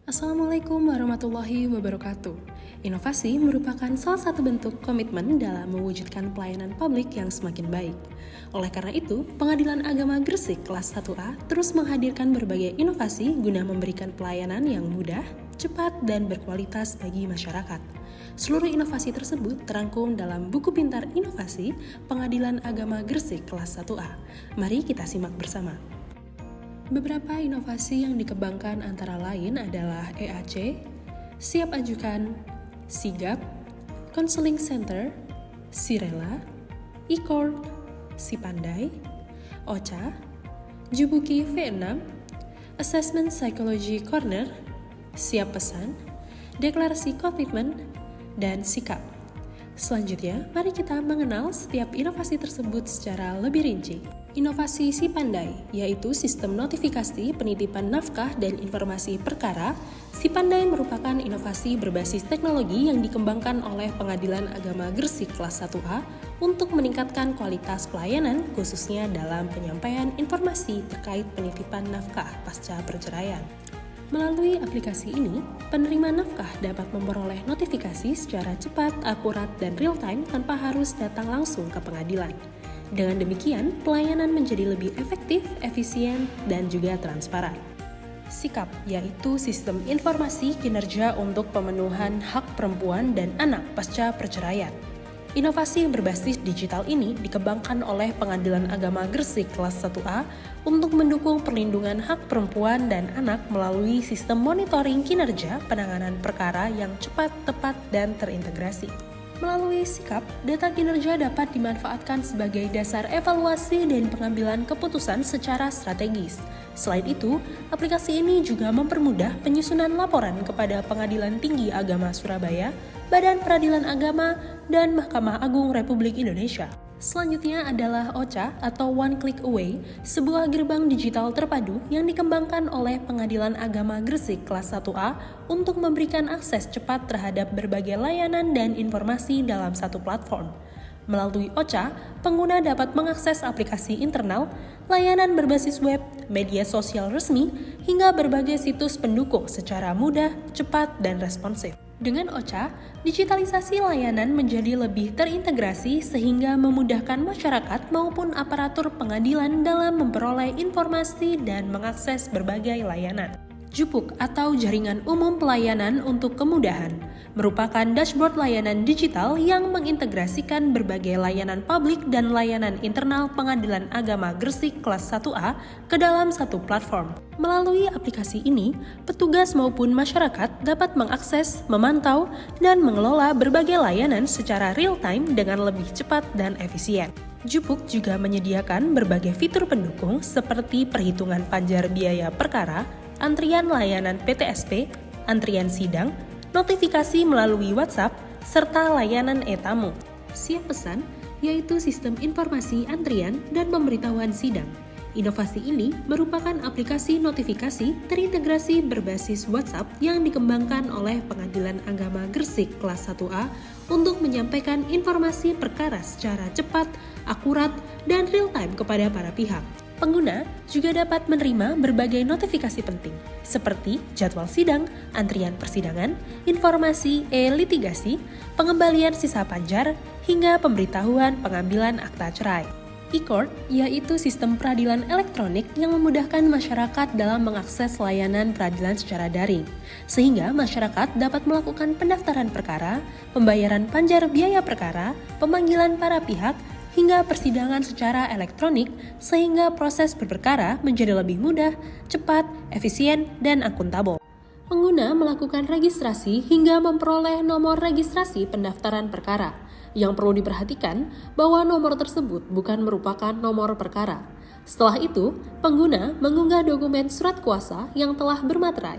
Assalamualaikum warahmatullahi wabarakatuh. Inovasi merupakan salah satu bentuk komitmen dalam mewujudkan pelayanan publik yang semakin baik. Oleh karena itu, Pengadilan Agama Gresik kelas 1A terus menghadirkan berbagai inovasi guna memberikan pelayanan yang mudah, cepat, dan berkualitas bagi masyarakat. Seluruh inovasi tersebut terangkum dalam buku pintar inovasi Pengadilan Agama Gresik kelas 1A. Mari kita simak bersama. Beberapa inovasi yang dikembangkan antara lain adalah EAC, Siap Ajukan, Sigap, Counseling Center, Sirela, e-court, Sipandai, OCA, Jubuki V6, Assessment Psychology Corner, Siap Pesan, Deklarasi Komitmen, dan Sikap. Selanjutnya, mari kita mengenal setiap inovasi tersebut secara lebih rinci. Inovasi Sipandai, yaitu sistem notifikasi penitipan nafkah dan informasi perkara. Sipandai merupakan inovasi berbasis teknologi yang dikembangkan oleh Pengadilan Agama Gresik kelas 1A untuk meningkatkan kualitas pelayanan khususnya dalam penyampaian informasi terkait penitipan nafkah pasca perceraian. Melalui aplikasi ini, penerima nafkah dapat memperoleh notifikasi secara cepat, akurat, dan real-time tanpa harus datang langsung ke pengadilan. Dengan demikian, pelayanan menjadi lebih efektif, efisien, dan juga transparan. Sikap, yaitu sistem informasi kinerja untuk pemenuhan hak perempuan dan anak pasca perceraian. Inovasi yang berbasis digital ini dikembangkan oleh Pengadilan Agama Gresik kelas 1A untuk mendukung perlindungan hak perempuan dan anak melalui sistem monitoring kinerja penanganan perkara yang cepat, tepat, dan terintegrasi. Melalui Sikap, data kinerja dapat dimanfaatkan sebagai dasar evaluasi dan pengambilan keputusan secara strategis. Selain itu, aplikasi ini juga mempermudah penyusunan laporan kepada Pengadilan Tinggi Agama Surabaya, Badan Peradilan Agama, dan Mahkamah Agung Republik Indonesia. Selanjutnya adalah OCA atau One Click Away, sebuah gerbang digital terpadu yang dikembangkan oleh Pengadilan Agama Gresik kelas 1A untuk memberikan akses cepat terhadap berbagai layanan dan informasi dalam satu platform. Melalui OCA, pengguna dapat mengakses aplikasi internal, layanan berbasis web, media sosial resmi, hingga berbagai situs pendukung secara mudah, cepat, dan responsif. Dengan OCA, digitalisasi layanan menjadi lebih terintegrasi sehingga memudahkan masyarakat maupun aparatur pengadilan dalam memperoleh informasi dan mengakses berbagai layanan. Jupuk atau Jaringan Umum Pelayanan untuk Kemudahan merupakan dashboard layanan digital yang mengintegrasikan berbagai layanan publik dan layanan internal Pengadilan Agama Gresik kelas 1A ke dalam satu platform. Melalui aplikasi ini, petugas maupun masyarakat dapat mengakses, memantau, dan mengelola berbagai layanan secara real-time dengan lebih cepat dan efisien. Jupuk juga menyediakan berbagai fitur pendukung seperti perhitungan panjar biaya perkara, antrian layanan PTSP, antrian sidang, notifikasi melalui WhatsApp, serta layanan e-tamu. Siap Pesan, yaitu sistem informasi antrian dan pemberitahuan sidang. Inovasi ini merupakan aplikasi notifikasi terintegrasi berbasis WhatsApp yang dikembangkan oleh Pengadilan Agama Gresik kelas 1A untuk menyampaikan informasi perkara secara cepat, akurat, dan real-time kepada para pihak. Pengguna juga dapat menerima berbagai notifikasi penting, seperti jadwal sidang, antrian persidangan, informasi e-litigasi, pengembalian sisa panjar, hingga pemberitahuan pengambilan akta cerai. E-court, yaitu sistem peradilan elektronik yang memudahkan masyarakat dalam mengakses layanan peradilan secara daring, sehingga masyarakat dapat melakukan pendaftaran perkara, pembayaran panjar biaya perkara, pemanggilan para pihak, hingga persidangan secara elektronik sehingga proses berperkara menjadi lebih mudah, cepat, efisien, dan akuntabel. Pengguna melakukan registrasi hingga memperoleh nomor registrasi pendaftaran perkara. Yang perlu diperhatikan bahwa nomor tersebut bukan merupakan nomor perkara. Setelah itu, pengguna mengunggah dokumen surat kuasa yang telah bermaterai,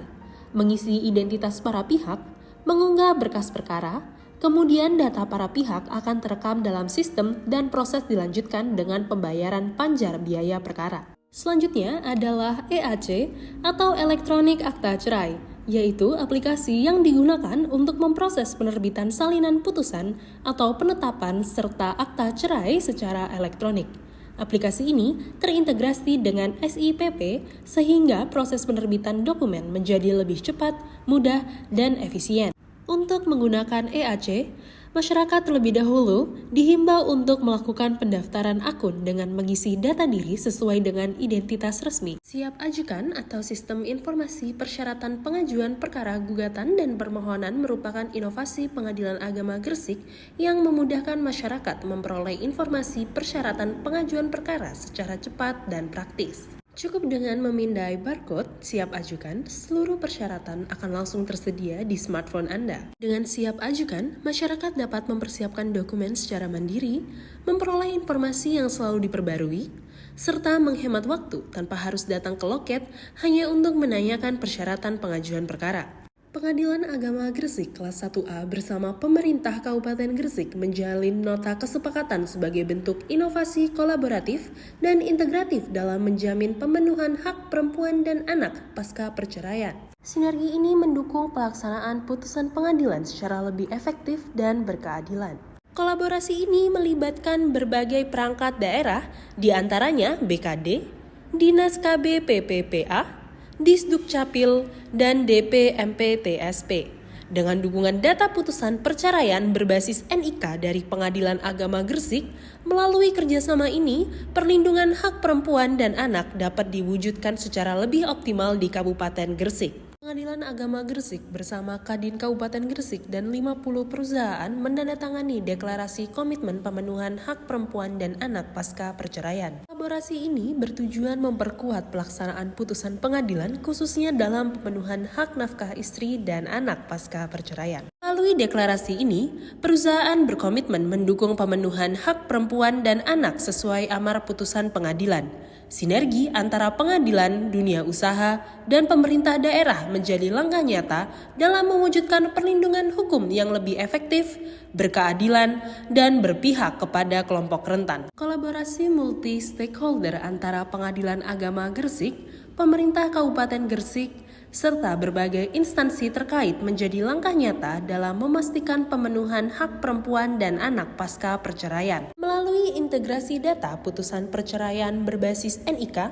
mengisi identitas para pihak, mengunggah berkas perkara. Kemudian data para pihak akan terekam dalam sistem dan proses dilanjutkan dengan pembayaran panjar biaya perkara. Selanjutnya adalah EAC atau Elektronik Akta Cerai, yaitu aplikasi yang digunakan untuk memproses penerbitan salinan putusan atau penetapan serta akta cerai secara elektronik. Aplikasi ini terintegrasi dengan SIPP sehingga proses penerbitan dokumen menjadi lebih cepat, mudah, dan efisien. Untuk menggunakan EAC, masyarakat terlebih dahulu dihimbau untuk melakukan pendaftaran akun dengan mengisi data diri sesuai dengan identitas resmi. Siap ajukan atau Sistem Informasi Persyaratan Pengajuan Perkara Gugatan dan Permohonan merupakan inovasi Pengadilan Agama Gresik yang memudahkan masyarakat memperoleh informasi persyaratan pengajuan perkara secara cepat dan praktis. Cukup dengan memindai barcode siap ajukan, seluruh persyaratan akan langsung tersedia di smartphone Anda. Dengan siap ajukan, masyarakat dapat mempersiapkan dokumen secara mandiri, memperoleh informasi yang selalu diperbarui, serta menghemat waktu tanpa harus datang ke loket hanya untuk menanyakan persyaratan pengajuan perkara. Pengadilan Agama Gresik kelas 1A bersama pemerintah Kabupaten Gresik menjalin nota kesepakatan sebagai bentuk inovasi kolaboratif dan integratif dalam menjamin pemenuhan hak perempuan dan anak pasca perceraian. Sinergi ini mendukung pelaksanaan putusan pengadilan secara lebih efektif dan berkeadilan. Kolaborasi ini melibatkan berbagai perangkat daerah, diantaranya BKD, Dinas KB PPPA, Disduk Capil, dan DPMP-TSP. Dengan dukungan data putusan perceraian berbasis NIK dari Pengadilan Agama Gresik, melalui kerjasama ini, perlindungan hak perempuan dan anak dapat diwujudkan secara lebih optimal di Kabupaten Gresik. Pengadilan Agama Gresik bersama Kadin Kabupaten Gresik dan 50 perusahaan menandatangani deklarasi komitmen pemenuhan hak perempuan dan anak pasca perceraian. Kolaborasi ini bertujuan memperkuat pelaksanaan putusan pengadilan khususnya dalam pemenuhan hak nafkah istri dan anak pasca perceraian. Melalui deklarasi ini, perusahaan berkomitmen mendukung pemenuhan hak perempuan dan anak sesuai amar putusan pengadilan. Sinergi antara pengadilan, dunia usaha, dan pemerintah daerah menjadi langkah nyata dalam mewujudkan perlindungan hukum yang lebih efektif, berkeadilan, dan berpihak kepada kelompok rentan. Kolaborasi multi-stakeholder antara Pengadilan Agama Gresik, pemerintah Kabupaten Gresik, serta berbagai instansi terkait menjadi langkah nyata dalam memastikan pemenuhan hak perempuan dan anak pasca perceraian. Melalui integrasi data putusan perceraian berbasis NIK,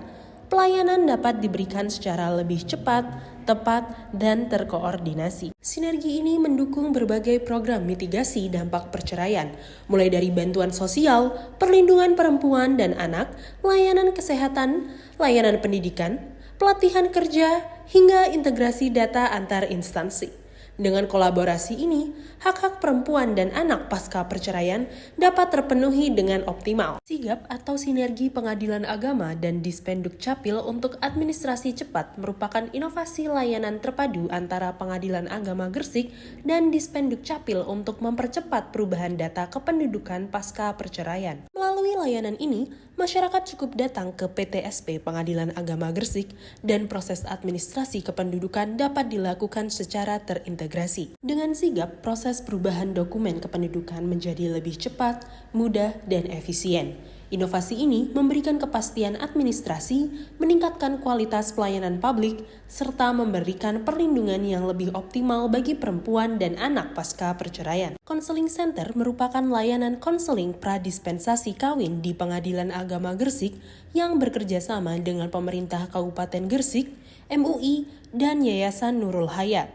pelayanan dapat diberikan secara lebih cepat, tepat, dan terkoordinasi. Sinergi ini mendukung berbagai program mitigasi dampak perceraian, mulai dari bantuan sosial, perlindungan perempuan dan anak, layanan kesehatan, layanan pendidikan, pelatihan kerja, hingga integrasi data antar instansi. Dengan kolaborasi ini, hak-hak perempuan dan anak pasca perceraian dapat terpenuhi dengan optimal. Sigap atau sinergi Pengadilan Agama dan Dispenduk Capil untuk administrasi cepat merupakan inovasi layanan terpadu antara Pengadilan Agama Gresik dan Dispenduk Capil untuk mempercepat perubahan data kependudukan pasca perceraian. Melalui layanan ini, masyarakat cukup datang ke PTSP Pengadilan Agama Gresik dan proses administrasi kependudukan dapat dilakukan secara terintegrasi. Dengan sigap, proses perubahan dokumen kependudukan menjadi lebih cepat, mudah, dan efisien. Inovasi ini memberikan kepastian administrasi, meningkatkan kualitas pelayanan publik, serta memberikan perlindungan yang lebih optimal bagi perempuan dan anak pasca perceraian. Counseling Center merupakan layanan konseling pradispensasi kawin di Pengadilan Agama Gresik yang bekerja sama dengan pemerintah Kabupaten Gresik, MUI, dan Yayasan Nurul Hayat.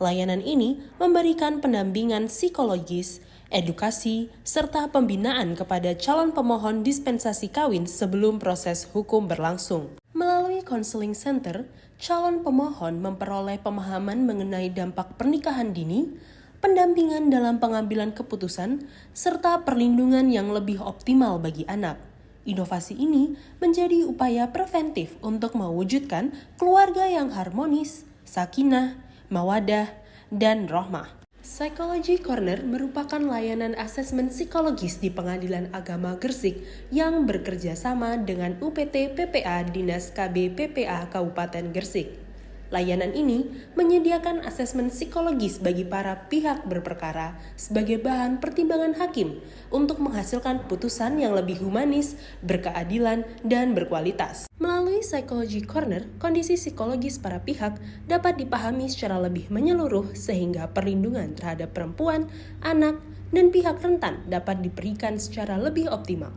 Layanan ini memberikan pendampingan psikologis, edukasi, serta pembinaan kepada calon pemohon dispensasi kawin sebelum proses hukum berlangsung. Melalui Counseling Center, calon pemohon memperoleh pemahaman mengenai dampak pernikahan dini, pendampingan dalam pengambilan keputusan, serta perlindungan yang lebih optimal bagi anak. Inovasi ini menjadi upaya preventif untuk mewujudkan keluarga yang harmonis, sakinah, mawadah, dan rahmah. Psychology Corner merupakan layanan asesmen psikologis di Pengadilan Agama Gresik yang bekerja sama dengan UPT PPA Dinas KB PPA Kabupaten Gresik. Layanan ini menyediakan asesmen psikologis bagi para pihak berperkara sebagai bahan pertimbangan hakim untuk menghasilkan putusan yang lebih humanis, berkeadilan, dan berkualitas. Melalui Psychology Corner, kondisi psikologis para pihak dapat dipahami secara lebih menyeluruh sehingga perlindungan terhadap perempuan, anak, dan pihak rentan dapat diberikan secara lebih optimal.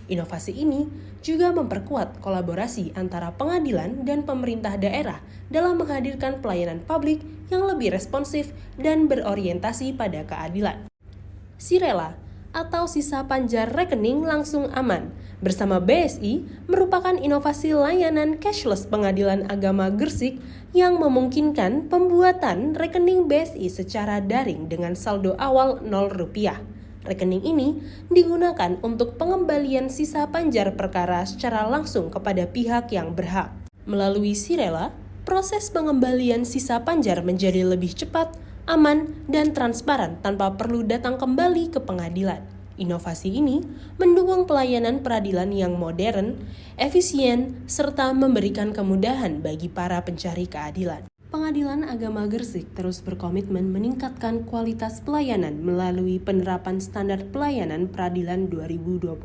Inovasi ini juga memperkuat kolaborasi antara pengadilan dan pemerintah daerah dalam menghadirkan pelayanan publik yang lebih responsif dan berorientasi pada keadilan. Sirela atau sisa panjar rekening langsung aman bersama BSI merupakan inovasi layanan cashless Pengadilan Agama Gresik yang memungkinkan pembuatan rekening BSI secara daring dengan saldo awal Rp0. Rekening ini digunakan untuk pengembalian sisa panjar perkara secara langsung kepada pihak yang berhak. Melalui Sirela, proses pengembalian sisa panjar menjadi lebih cepat, aman, dan transparan tanpa perlu datang kembali ke pengadilan. Inovasi ini mendukung pelayanan peradilan yang modern, efisien, serta memberikan kemudahan bagi para pencari keadilan. Pengadilan Agama Gresik terus berkomitmen meningkatkan kualitas pelayanan melalui penerapan standar pelayanan peradilan 2025.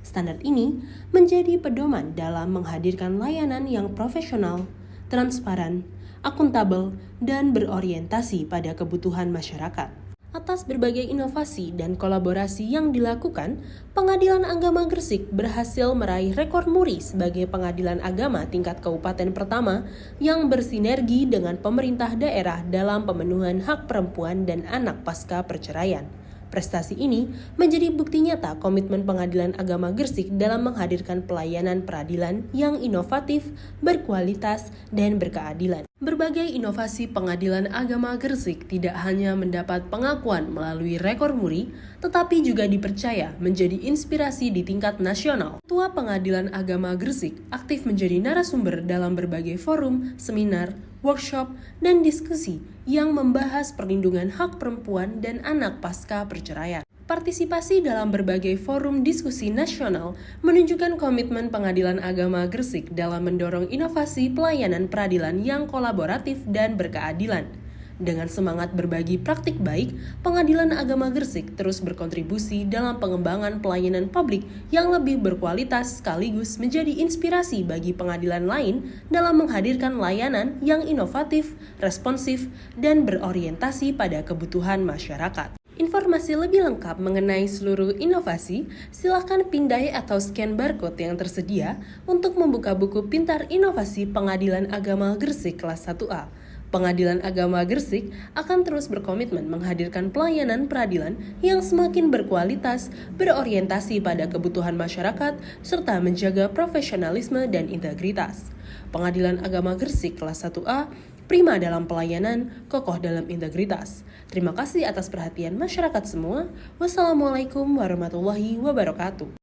Standar ini menjadi pedoman dalam menghadirkan layanan yang profesional, transparan, akuntabel, dan berorientasi pada kebutuhan masyarakat. Atas berbagai inovasi dan kolaborasi yang dilakukan, Pengadilan Agama Gresik berhasil meraih rekor muri sebagai pengadilan agama tingkat kabupaten pertama yang bersinergi dengan pemerintah daerah dalam pemenuhan hak perempuan dan anak pasca perceraian. Prestasi ini menjadi bukti nyata komitmen Pengadilan Agama Gresik dalam menghadirkan pelayanan peradilan yang inovatif, berkualitas, dan berkeadilan. Berbagai inovasi Pengadilan Agama Gresik tidak hanya mendapat pengakuan melalui rekor muri, tetapi juga dipercaya menjadi inspirasi di tingkat nasional. Ketua Pengadilan Agama Gresik aktif menjadi narasumber dalam berbagai forum, seminar, workshop, dan diskusi yang membahas perlindungan hak perempuan dan anak pasca perceraian. Partisipasi dalam berbagai forum diskusi nasional menunjukkan komitmen Pengadilan Agama Gresik dalam mendorong inovasi pelayanan peradilan yang kolaboratif dan berkeadilan. Dengan semangat berbagi praktik baik, Pengadilan Agama Gresik terus berkontribusi dalam pengembangan pelayanan publik yang lebih berkualitas sekaligus menjadi inspirasi bagi pengadilan lain dalam menghadirkan layanan yang inovatif, responsif, dan berorientasi pada kebutuhan masyarakat. Informasi lebih lengkap mengenai seluruh inovasi, silakan pindai atau scan barcode yang tersedia untuk membuka buku Pintar Inovasi Pengadilan Agama Gresik kelas 1A. Pengadilan Agama Gresik akan terus berkomitmen menghadirkan pelayanan peradilan yang semakin berkualitas, berorientasi pada kebutuhan masyarakat, serta menjaga profesionalisme dan integritas. Pengadilan Agama Gresik kelas 1A, prima dalam pelayanan, kokoh dalam integritas. Terima kasih atas perhatian masyarakat semua. Wassalamualaikum warahmatullahi wabarakatuh.